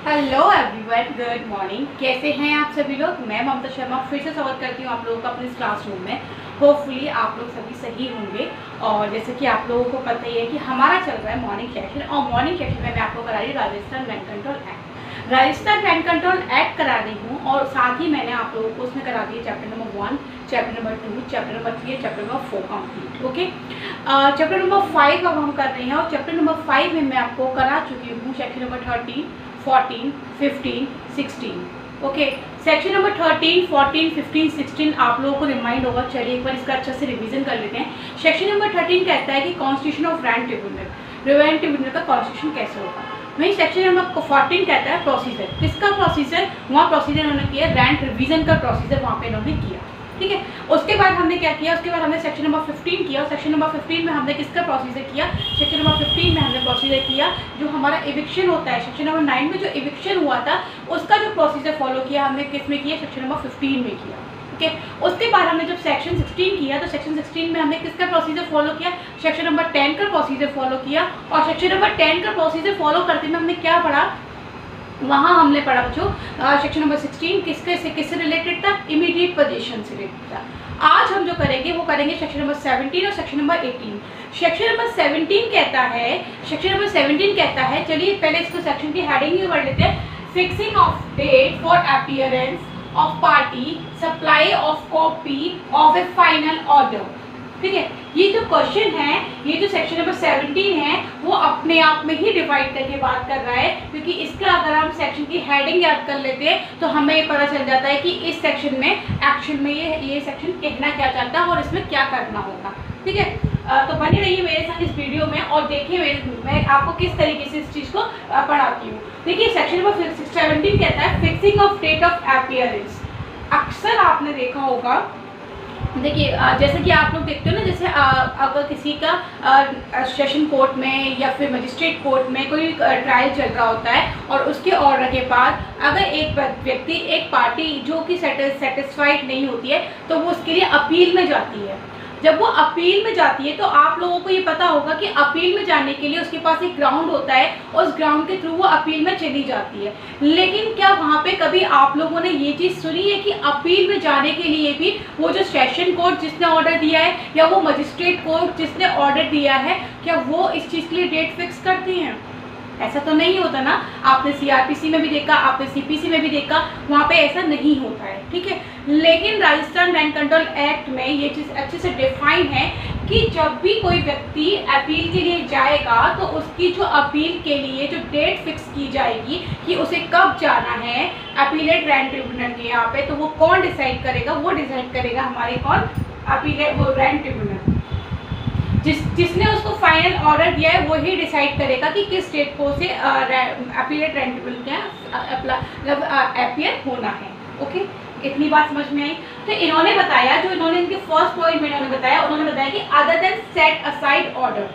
Hello everyone, good morning. कैसे हैं आप सभी लोग? मैं ममता शर्मा फिर से स्वागत करती हूँ आप लोगों का अपने इस क्लासरूम में। होपफुली आप लोग सभी सही होंगे। और जैसे कि आप लोगों को पता ही है कि हमारा चल रहा है मॉर्निंग सेशन, और मॉर्निंग सेशन में मैं आपको करा रही हूँ Rajasthan rank control act. Rajasthan rank control act करा रही हूँ, और साथ ही मैंने आप लोगों को उसमें करा दिया chapter number 1, chapter number 2, chapter number 3 और chapter number 4 complete. Okay, chapter number 5 अब हम कर रहे हैं, और चैप्टर नंबर 5 में मैं आपको करा चुकी हूँ section number 13, 14, 15, 16। Okay, section number 13, 14, 15, 16 आप लोगों को रिमाइंड होगा। चलिए एक बार इसका अच्छा से रिवीजन कर लेते हैं। सेक्शन नंबर 13 कहता है कि कॉन्स्टिट्यूशन ऑफ रैंक ट्रिब्यूनल का कॉन्स्टिट्यूशन कैसे होगा। वहीं सेक्शन नंबर 14 कहता है प्रोसीजर। किसका प्रोसीजर? वहाँ प्रोसीजर उन्होंने किया रैंक रिवीजन का प्रोसीजर वहाँ पे इन्होंने किया। ठीक है, उसके बाद हमने क्या किया? उसके बाद हमने सेक्शन नंबर 15 किया, और सेक्शन नंबर 15 में हमने किसका प्रोसीजर किया? सेक्शन नंबर 15 में हमने प्रोसीजर किया जो हमारा एविक्शन होता है। सेक्शन नंबर 9 में जो एविक्शन हुआ था उसका जो प्रोसीजर फॉलो किया हमने किस में किया? सेक्शन नंबर 15 में किया। ठीक है, उसके बाद हमने जब सेक्शन 16 किया तो सेक्शन 16 में हमने किसका प्रोसीजर फॉलो किया? सेक्शन नंबर 10 का प्रोसीजर फॉलो किया। और सेक्शन नंबर 10 का प्रोसीजर फॉलो करते में हमने क्या पढ़ा? वहाँ हमने पढ़ा बच्चों सेक्शन नंबर 16 किससे रिलेटेड था? इमीडिएट पोजीशन से रिलेटेड था। आज हम जो करेंगे वो करेंगे सेक्शन नंबर 17 और सेक्शन नंबर 18। सेक्शन नंबर 17 कहता है, चलिए पहले इसको सेक्शन की हेडिंग ही पढ़ लेते हैं। Fixing of date for appearance of party, supply of copy of a final order. ठीक है, ये जो क्वेश्चन है, ये जो सेक्शन नंबर 17 है वो अपने आप में ही डिवाइड करके बात कर रहा है, क्योंकि इसका अगर हम सेक्शन की हेडिंग याद कर लेते हैं तो हमें ये पता चल जाता है कि इस सेक्शन में एक्शन में ये सेक्शन कहना क्या चाहता है और इसमें क्या करना होगा। ठीक है, तो बने रहिए मेरे साथ इस वीडियो में और देखिए मैं आपको किस तरीके से इस चीज़ को पढ़ाती हूँ। देखिए सेक्शन नंबर 17 कहता है fixing of date of appearance. अक्सर आपने देखा होगा, देखिए जैसे कि आप लोग देखते हो ना, जैसे अगर किसी का सेशन कोर्ट में या फिर मजिस्ट्रेट कोर्ट में कोई ट्रायल चल रहा होता है, और उसके ऑर्डर के बाद अगर एक व्यक्ति, एक पार्टी जो कि सेटिस्फाइड नहीं होती है तो वो उसके लिए अपील में जाती है। जब वो अपील में जाती है तो आप लोगों को ये पता होगा कि अपील में जाने के लिए उसके पास एक ग्राउंड होता है, उस ग्राउंड के थ्रू वो अपील में चली जाती है। लेकिन क्या वहाँ पे कभी आप लोगों ने ये चीज़ सुनी है कि अपील में जाने के लिए भी वो जो सेशन कोर्ट जिसने ऑर्डर दिया है या वो मजिस्ट्रेट कोर्ट जिसने ऑर्डर दिया है, क्या वो इस चीज़ के लिए डेट फिक्स करती हैं? ऐसा तो नहीं होता ना। आपने सीआरपीसी में भी देखा, आपने सीपीसी में भी देखा, वहाँ पे ऐसा नहीं होता है। ठीक है, लेकिन राजस्थान रैंक कंट्रोल एक्ट में ये चीज़ अच्छे से डिफाइन है कि जब भी कोई व्यक्ति अपील के लिए जाएगा तो उसकी जो अपील के लिए जो डेट फिक्स की जाएगी कि उसे कब जाना है अपीलेट रैंक ट्रिब्यूनल के यहाँ पे, तो वो कौन डिसाइड करेगा? वो डिसाइड करेगा हमारे कौन? अपीलेट, वो रैंक ट्रिब्यूनल। जिसने उसको फाइनल ऑर्डर दिया है वो ही डिसाइड करेगा कि किस डेट को उसे अपीलेट रैंक ट्रिब्यूनल क्या अपीयर होना है। ओके, इतनी बात समझ में आई? तो इन्होंने बताया, जो इन्होंने इनके फर्स्ट पॉइंट में उन्होंने बताया कि other than set aside order.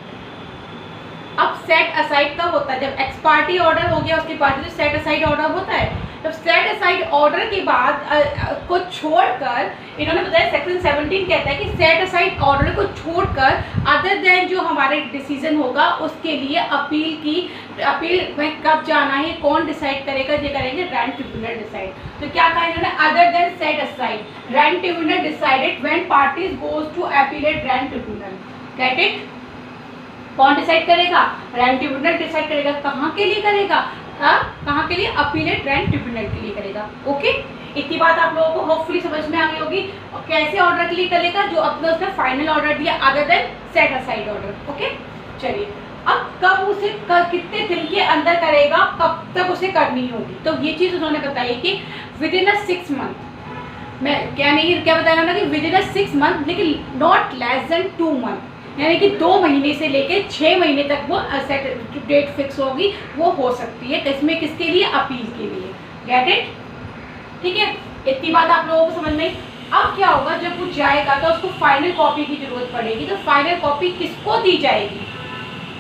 अब सेट असाइड कब होता है? जब एक्स पार्टी ऑर्डर हो गया उसके बाद जो सेट असाइड ऑर्डर होता है, जब सेट असाइड ऑर्डर के बाद को छोड़कर, इन्होंने बताया सेक्शन 17 कहता है कि सेट असाइड ऑर्डर को छोड़कर अदर देन जो हमारे डिसीजन होगा उसके लिए अपील में कब जाना है कौन डिसाइड करेगा? ये करेंगे रैंक ट्रिब्यूनल डिसाइड। तो क्या कहा इन्होंने? Other than set aside rank tribunal decided when parties goes to appellate rank tribunal. Get it? कौन डिसाइड करेगा? रैंक ट्रिब्यूनल डिसाइड करेगा। कहाँ के लिए करेगा? कहाँ के लिए? अपीलेट रैंक ट्रिब्यूनल के लिए करेगा। ओके, इतनी बात आप लोगों को होपफुली समझ में आ गई होगी। और कैसे ऑर्डर के लिए करेगा? जो अपने उसने फाइनल ऑर्डर दिया other than set aside order. Okay, चलिए अब कब उसे कितने दिन के अंदर करेगा, कब तक उसे करनी होगी? तो ये चीज़ उन्होंने बताई कि विद इन 6 मंथ। मैं क्या बताया ना कि विद इन 6 मंथ, लेकिन नॉट लेस देन 2 मंथ, यानी कि 2 महीने से लेकर 6 महीने तक वो डेट फिक्स होगी, वो हो सकती है। इसमें किसके लिए? अपील के लिए। Get it? ठीक है, इतनी बात आप लोगों को समझ में आई। अब क्या होगा? जब वो जाएगा तो उसको फाइनल कॉपी की जरूरत पड़ेगी, तो फाइनल कॉपी किसको दी जाएगी?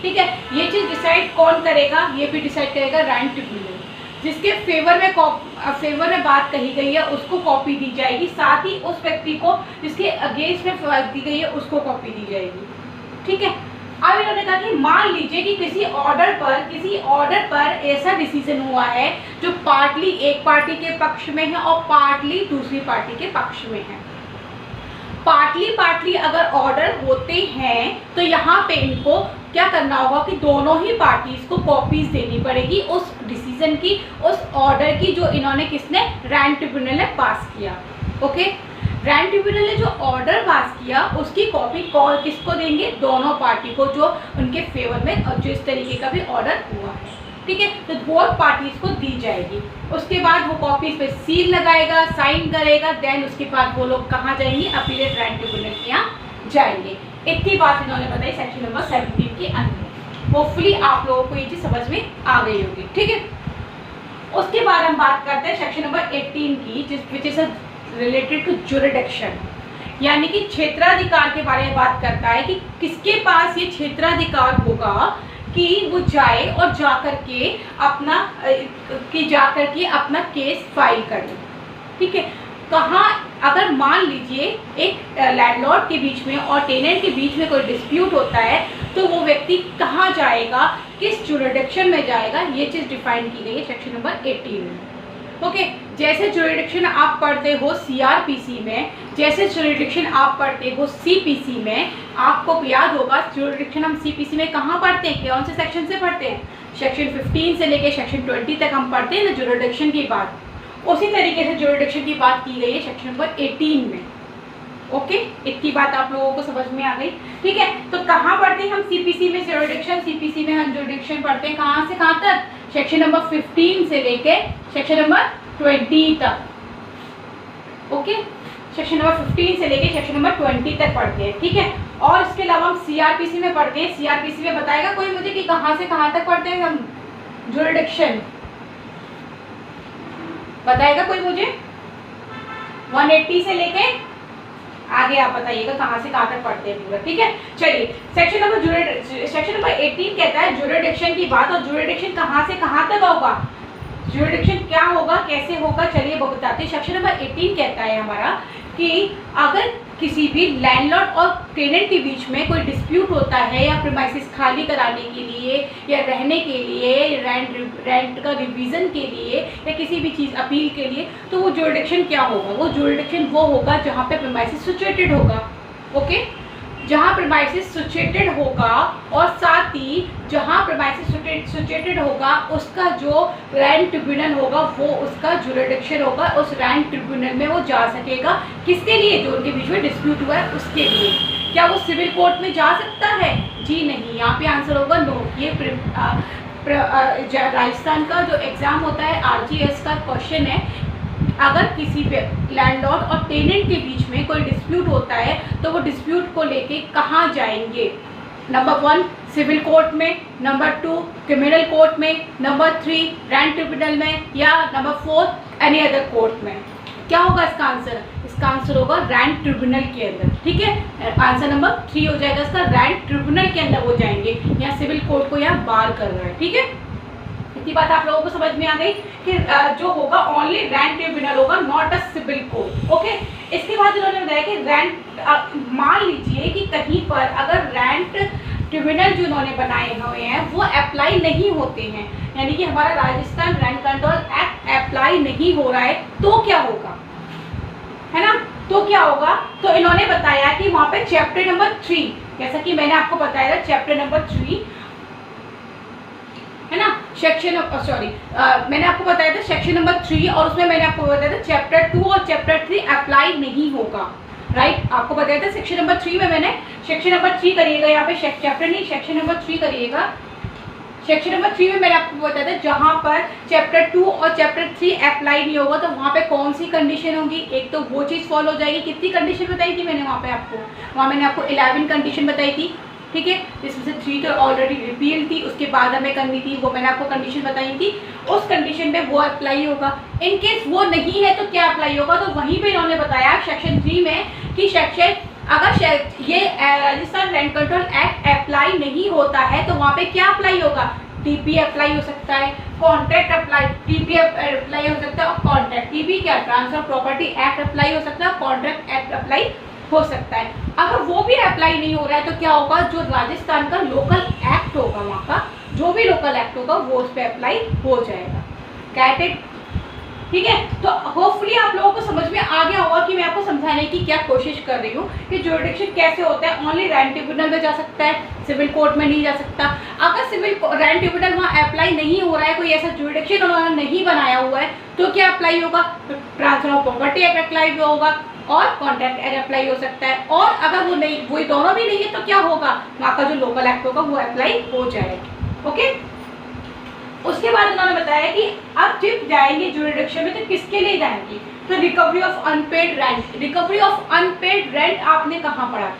ठीक है, ये चीज़ डिसाइड कौन करेगा? ये भी डिसाइड करेगा रैंक ट्रिब्यूनल। जिसके फेवर में बात कही गई है उसको कॉपी दी जाएगी, साथ ही उस व्यक्ति को जिसके अगेंस्ट में दी गई है उसको कॉपी दी जाएगी। ठीक है, अब इन्होंने कहा कि मान लीजिए कि किसी ऑर्डर पर ऐसा डिसीजन हुआ है जो पार्टली एक पार्टी के पक्ष में है और पार्टली दूसरी पार्टी के पक्ष में है। पार्टली अगर ऑर्डर होते हैं तो यहाँ पे इनको क्या करना होगा कि दोनों ही पार्टीज को कॉपीज देनी पड़ेगी उस डिसीजन की, उस ऑर्डर की जो इन्होंने किसने रैंक ट्रिब्यूनल ने पास किया। ओके, रैंक ट्रिब्यूनल ने जो ऑर्डर पास किया उसकी कॉपी किसको देंगे? दोनों पार्टी को जो उनके फेवर में जो इस तरीके का भी ऑर्डर हुआ है। ठीक है, तो बोथ पार्टीज को दी जाएगी। उसके बाद वो कॉपी पे सील लगाएगा, साइन करेगा, देन उसके बाद वो लोग कहाँ जाएंगे? अपीलेट रैंक ट्रिब्यूनल के यहाँ जाएंगे। इतनी बात इन्होंने बताई सेक्शन नंबर 17 के अंदर। होपफुली आप लोगों को ये चीज समझ में आ गई होगी। ठीक है, उसके बाद हम बात करते हैं सेक्शन नंबर 18 की, which is related to jurisdiction, यानी कि क्षेत्राधिकार के बारे में बात करता है कि किसके पास ये क्षेत्राधिकार होगा कि वो जाए और जाकर के अपना केस फाइल करे। ठीक है, कहाँ? अगर मान लीजिए एक लैंडलॉर्ड के बीच में और टेनेंट के बीच में कोई डिस्प्यूट होता है तो वो व्यक्ति कहाँ जाएगा, किस जुरिडिक्शन में जाएगा, ये चीज़ डिफाइन की गई है सेक्शन नंबर 18 में। ओके, जैसे जुरिडिक्शन आप पढ़ते हो सीआरपीसी में, जैसे जुरिडिक्शन आप पढ़ते हो सीपीसी में, आपको याद होगा जुरिडिक्शन हम सीपीसी में कहाँ पढ़ते हैं, कौन से सेक्शन से पढ़ते हैं? सेक्शन 15 से लेके सेक्शन 20 तक हम पढ़ते हैं ना जुरिडिक्शन की बात। उसी तरीके से जुरिडिक्शन की बात की गई है सेक्शन नंबर 18 में। ओके, इतनी बात आप लोगों को समझ में आ गई। ठीक है, तो कहाँ पढ़ते हैं हम सीपीसी में जुरिडिक्शन? सीपीसी में हम जुरिडिक्शन पढ़ते हैं कहाँ से कहाँ तक? सेक्शन नंबर 15 से लेके सेक्शन नंबर 20 तक। ओके, सेक्शन नंबर 15 से लेके सेक्शन नंबर 20 तक पढ़ते हैं। ठीक है, और इसके अलावा हम सीआरपीसी में पढ़ते हैं। सीआरपीसी में बताएगा कोई मुझे कि कहाँ से कहाँ तक पढ़ते हैं हम जुरिडिक्शन? बताएगा कोई मुझे? 180 से लेके आगे आप बताइएगा कहाँ से कहाँ तक पढ़ते हैं पूरा। ठीक है, चलिए सेक्शन नंबर 18 कहता है जुरिडिक्शन की बात, और जुरिडिक्शन कहाँ से कहाँ तक होगा, जुरिडिक्शन क्या होगा, कैसे होगा, चलिए वो बताते हैं। सेक्शन नंबर 18 कहता है हमारा कि अगर किसी भी लैंडलॉर्ड और टेनेंट के बीच में कोई डिस्प्यूट होता है या प्रीमाइसेस खाली कराने के लिए या रहने के लिए, रेंट का रिवीजन के लिए या किसी भी चीज़ अपील के लिए, तो वो जुरिडिक्शन क्या होगा? वो जुरिडिक्शन वो होगा जहाँ पे प्रीमाइसेस सिचुएटेड होगा। ओके, जहाँ प्रीमाइसेस सिचुएटेड होगा और साथ ही जहाँ प्रीमाइसेस सिचुएटेड होगा उसका जो रैंक ट्रिब्यूनल होगा वो उसका जुरिडिक्शन होगा। उस रैंक ट्रिब्यूनल में वो जा सकेगा किसके लिए? जो उनके बीच में डिस्प्यूट हुआ है उसके लिए। क्या वो सिविल कोर्ट में जा सकता है? जी नहीं, यहाँ पे आंसर होगा नो। ये राजस्थान का जो एग्ज़ाम होता है RGS का क्वेश्चन है। अगर किसी पे लैंडलॉर्ड और टेनेंट के बीच में कोई डिस्प्यूट होता है तो वो डिस्प्यूट को लेके कहाँ जाएंगे? नंबर 1 सिविल कोर्ट में, नंबर 2 क्रिमिनल कोर्ट में, नंबर 3 रैंक ट्रिब्यूनल में, या नंबर 4 एनी अदर कोर्ट में। क्या होगा इसका आंसर? इसका आंसर होगा रैंक ट्रिब्यूनल के अंदर। ठीक है, आंसर नंबर 3 हो जाएगा इसका, रैंक ट्रिब्यूनल के अंदर वो जाएंगे। यहाँ सिविल कोर्ट को यहाँ बार कर रहा है। ठीक है, इतनी बात आप लोगों को समझ में आ गई कि जो होगा ओनली रैंक ट्रिब्यूनल होगा, not a civil court. Okay, इसके बाद इन्होंने बताया कि रैंक, मान लीजिए कि कहीं पर अगर रैंक ट्रिब्यूनल जो उन्होंने बनाए हुए हैं वो अप्लाई नहीं होते हैं, यानी कि हमारा Rajasthan rank control act apply नहीं हो रहा है, तो क्या होगा, है ना? तो क्या होगा? तो इन्होंने बताया कि वहाँ पे चैप्टर नंबर 3, जैसा कि मैंने आपको बताया था चैप्टर नंबर 3 है ना, सेक्शन मैंने आपको बताया था सेक्शन नंबर 3, और उसमें मैंने आपको बताया था चैप्टर 2 और चैप्टर 3 अप्लाई नहीं होगा। राइट, आपको बताया था सेक्शन नंबर 3 में मैंने सेक्शन नंबर 3 करिएगा, यहाँ पे चैप्टर नहीं सेक्शन नंबर 3 करिएगा। सेक्शन नंबर 3 में मैंने आपको बताया था जहाँ पर चैप्टर 2 और चैप्टर 3 अप्लाई नहीं होगा तो वहाँ पे कौन सी कंडीशन होगी? एक तो वो चीज़ फॉलो हो जाएगी। कितनी कंडीशन बताई थी मैंने वहाँ पे आपको? वहाँ मैंने आपको 11 कंडीशन बताई थी। ठीक है, जिसमें से 3 तो ऑलरेडी रिपील थी, उसके बाद हमें करनी थी, वो मैंने आपको कंडीशन बताई थी। उस कंडीशन में वो अप्लाई होगा। इन केस वो नहीं है तो क्या अप्लाई होगा? तो वहीं पे इन्होंने बताया सेक्शन 3 में कि अगर ये Rajasthan rank control act apply नहीं होता है तो वहाँ पे क्या अप्लाई होगा? टीपी अप्लाई हो सकता है, कॉन्ट्रैक्ट अप्लाई, टीपी अप्लाई हो सकता है, और कॉन्ट्रैक्ट टीपी क्या ट्रांसफर प्रॉपर्टी एक्ट अप्लाई हो सकता है, कॉन्ट्रैक्ट एक्ट अप्लाई हो सकता है। अगर वो भी अप्लाई नहीं हो रहा है तो क्या होगा, जो राजस्थान का लोकल एक्ट होगा, वहाँ का जो भी लोकल एक्ट होगा वो उस पर अप्लाई हो जाएगा। Get it? ठीक है, तो होपफुली आप लोगों को समझ में आ गया होगा कि मैं आपको समझाने की क्या कोशिश कर रही हूँ कि ज्यूरिडिक्शन कैसे होता है। ओनली रैंक ट्रिब्यूनल में जा सकता है, सिविल कोर्ट में नहीं जा सकता। अगर सिविल रैंक ट्रिब्यूनल वहाँ अप्लाई नहीं हो रहा है, कोई ऐसा ज्यूरिडिक्शन उन्होंने नहीं बनाया हुआ है, तो क्या अप्लाई होगा? तो transfer of property act apply होगा और कॉन्ट्रैक्ट एक्ट अप्लाई हो सकता है। और अगर वो नहीं, वही दोनों भी नहीं है, तो क्या होगा, वहाँ का जो लोकल एक्ट होगा वो अप्लाई हो जाएगा। ओके, उसके बाद उन्होंने बताया कि अब जब जाएंगे ज्यूरिडिक्शन में तो किसके लिए जाएंगे, तो recovery of unpaired rent. Recovery of unpaired rent आपने कहाँ पढ़ा था?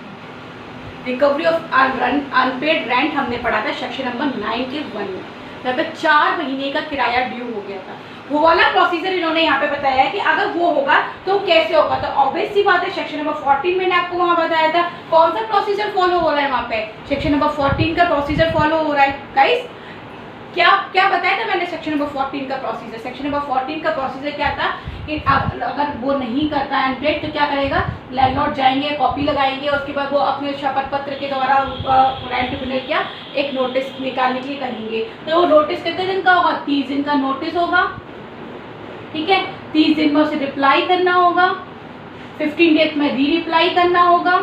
रिकवरी ऑफ अनपेड रेंट हमने पढ़ा था सेक्शन नंबर 9 के 1 में, जहाँ पे 4 महीने का किराया ड्यू हो गया था। वो वाला प्रोसीजर इन्होंने यहाँ पे बताया है कि अगर वो होगा तो कैसे होगा। तो ऑब्वियस सी बात है, सेक्शन नंबर 14 मैंने आपको वहाँ बताया था। कौन सा प्रोसीजर फॉलो हो रहा है वहाँ पे? सेक्शन नंबर 14 का प्रोसीजर फॉलो हो रहा है। गाइस, क्या क्या बताया था मैंने सेक्शन नंबर 14 का प्रोसीजर? सेक्शन नंबर 14 का प्रोसीजर क्या था कि अगर वो नहीं करता है अनपेड तो क्या करेगा, लैंडलॉर्ड जाएंगे, कॉपी लगाएंगे, उसके बाद वो अपने शपथ पत्र के द्वारा रैंट ट्रिब्यूनल क्या एक नोटिस निकालने के लिए कहेंगे। तो वो नोटिस कितने दिन का होगा? 30 दिन का नोटिस होगा। ठीक है, 30 दिन में उसे रिप्लाई करना होगा, 15 डेज में री रिप्लाई करना होगा।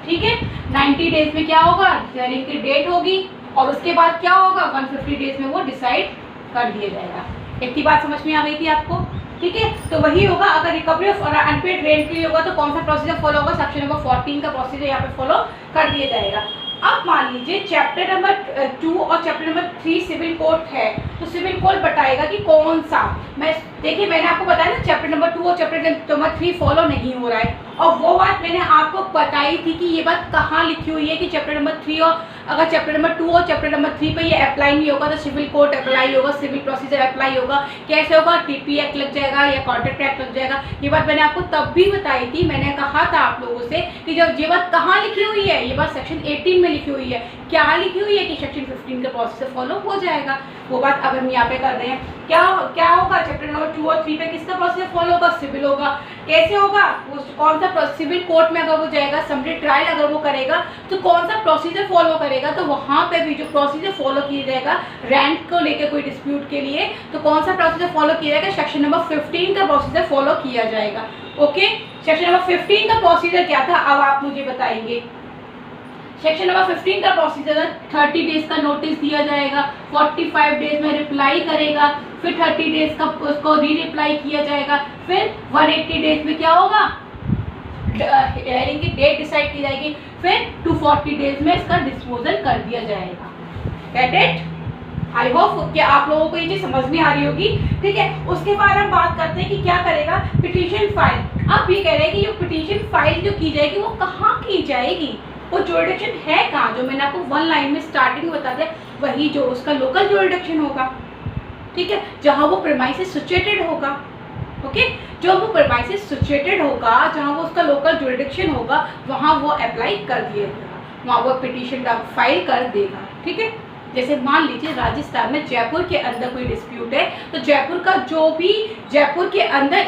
ठीक है, 90 डेज में क्या होगा, हियरिंग की डेट होगी, और उसके बाद क्या होगा, 150 डेज में वो डिसाइड कर दिया जाएगा। इतनी बात समझ में आ गई थी आपको? ठीक है, तो वही होगा। अगर रिकवरी ऑफ अनपेड रेंट के लिए होगा तो कौन सा प्रोसीजर फॉलो होगा? सेक्शन नंबर 14 का प्रोसीजर यहाँ पे फॉलो कर दिया जाएगा। अब मान लीजिए चैप्टर नंबर 2 और चैप्टर नंबर 3 सिविल कोड है, तो सिविल कोड बताएगा कि कौन सा। देखिए मैंने आपको बताया ना, चैप्टर नंबर 2 और चैप्टर नंबर 3 फॉलो नहीं हो रहा है, और वो बात मैंने आपको बताई थी कि ये बात कहाँ लिखी हुई है कि चैप्टर नंबर 3 और अगर चैप्टर नंबर 2 और चैप्टर नंबर 3 पे ये अप्लाई नहीं होगा तो सिविल कोड अप्लाई होगा, सिविल प्रोसीजर अप्लाई होगा। कैसे होगा? टीपी एक्ट लग जाएगा या कॉन्ट्रैक्ट एक्ट लग जाएगा। ये बात मैंने आपको तब भी बताई थी। मैंने कहा था आप लोगों से कि जब ये बात कहाँ लिखी हुई है, ये बात सेक्शन 18 में लिखी हुई है। क्या लिखी हुई है कि सेक्शन 15 का प्रोसीजर फॉलो हो जाएगा। वो बात अब हम यहाँ पे कर रहे हैं। क्या होगा, चैप्टर नंबर 2 और 3 पे किसका प्रोसीजर फॉलो होगा? सिविल होगा। कैसे होगा? कौन सा सिविल कोर्ट में अगर वो जाएगा, समरी ट्रायल अगर वो करेगा तो कौन सा प्रोसीजर फॉलो करेगा, तो वहाँ पे भी जो प्रोसीजर फॉलो किया जाएगा रेंट को लेकर कोई डिस्प्यूट के लिए, तो कौन सा प्रोसीजर फॉलो किया जाएगा? सेक्शन नंबर 15 का प्रोसीजर फॉलो किया जाएगा। ओके, सेक्शन नंबर 15 का प्रोसीजर क्या था, अब आप मुझे बताएंगे। सेक्शन नंबर 15 का प्रोसीजर 30 डेज का नोटिस दिया जाएगा, 45 डेज में रिप्लाई करेगा, फिर 30 डेज का उसको री रिप्लाई किया जाएगा, फिर 180 डेज में क्या होगा, हियरिंग की डेट डिसाइड की जाएगी, फिर 240 डेज में इसका डिस्पोजल कर दिया जाएगा। Get it? आई होप कि आप लोगों को ये चीज समझ में आ रही होगी। ठीक है, उसके बाद हम बात करते हैं कि क्या करेगा पिटीशन फाइल। अब ये कह रहे हैं कि ये पिटीशन फाइल जो की जाएगी वो कहाँ की जाएगी, वो ज्यूरिडिक्शन है कहाँ, जो मैंने आपको 1 लाइन में स्टार्टिंग में बता दिया, वही जो उसका लोकल ज्यूरिडिक्शन होगा। ठीक है, जहाँ वो प्रेमाइसेस सिचुएटेड होगा। ओके, जो वो प्रेमाइसेस सिचुएटेड होगा, जहाँ वो उसका लोकल ज्यूरिडिक्शन होगा, वहाँ वो अप्लाई कर दिया जाएगा, वहाँ वो पिटीशन का फाइल कर देगा। ठीक है, जैसे मान लीजिए राजस्थान में जयपुर के अंदर कोई डिस्प्यूट है, तो जयपुर का जो भी जयपुर के अंदर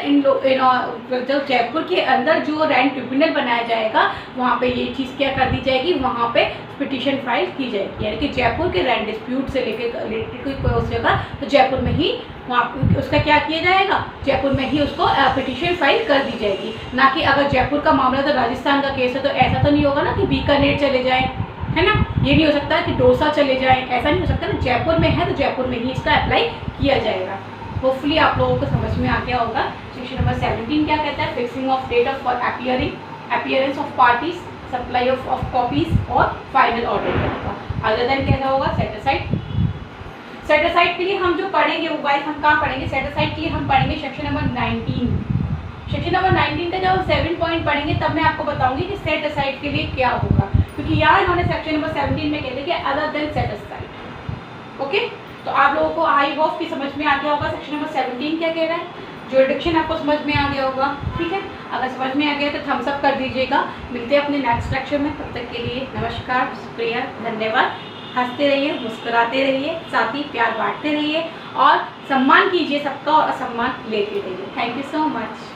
जो जयपुर के अंदर जो रेंट ट्रिब्यूनल बनाया जाएगा, वहाँ पे ये चीज़ क्या कर दी जाएगी, वहाँ पे पिटीशन फाइल की जाएगी। यानी कि जयपुर के रेंट डिस्प्यूट से रिलेटेड कोई उस जगह, तो जयपुर में ही वहाँ उसका क्या किया जाएगा, जयपुर में ही उसको पिटीशन फाइल कर दी जाएगी। ना कि अगर जयपुर का मामला तो राजस्थान का केस है, तो ऐसा तो नहीं होगा ना कि बीकानेर चले जाएँ, है ना। ये नहीं हो सकता कि डोसा चले जाए, ऐसा नहीं हो सकता ना। जयपुर में है तो जयपुर में ही इसका अप्लाई किया जाएगा। होपफुली आप लोगों को समझ में आ गया होगा। सेक्शन नंबर 17 क्या कहता है, fixing of date for appearance of parties, supply of copies और फाइनल ऑर्डर क्या होगा। अदर देन कैसा होगा, सेट असाइड। सेट असाइड के लिए हम जो पढ़ेंगे वो गाइस हम कहाँ पढ़ेंगे, सेट असाइड के लिए हम पढ़ेंगे सेक्शन नंबर 19। सेक्शन नंबर 19 का जब हम 7 पॉइंट पढ़ेंगे तब मैं आपको बताऊंगी कि सेट असाइड के लिए क्या होगा, क्योंकि यहाँ इन्होंने सेक्शन नंबर 17 में कहते हैं कि other than set aside. Okay, तो आप लोगों को आई होप कि समझ में आ गया होगा सेक्शन नंबर 17 क्या कह रहा है, ज्यूरिडिक्शन आपको समझ में आ गया होगा। ठीक है, अगर समझ में आ गया तो थम्स अप कर दीजिएगा। मिलते हैं अपने नेक्स्ट लेक्चर में, तब तक के लिए नमस्कार, शुक्रिया, धन्यवाद। हंसते रहिए, मुस्कुराते रहिए, साथ ही प्यार बांटते रहिए और सम्मान कीजिए सबका और असम्मान लेते रहिए। Thank you so much.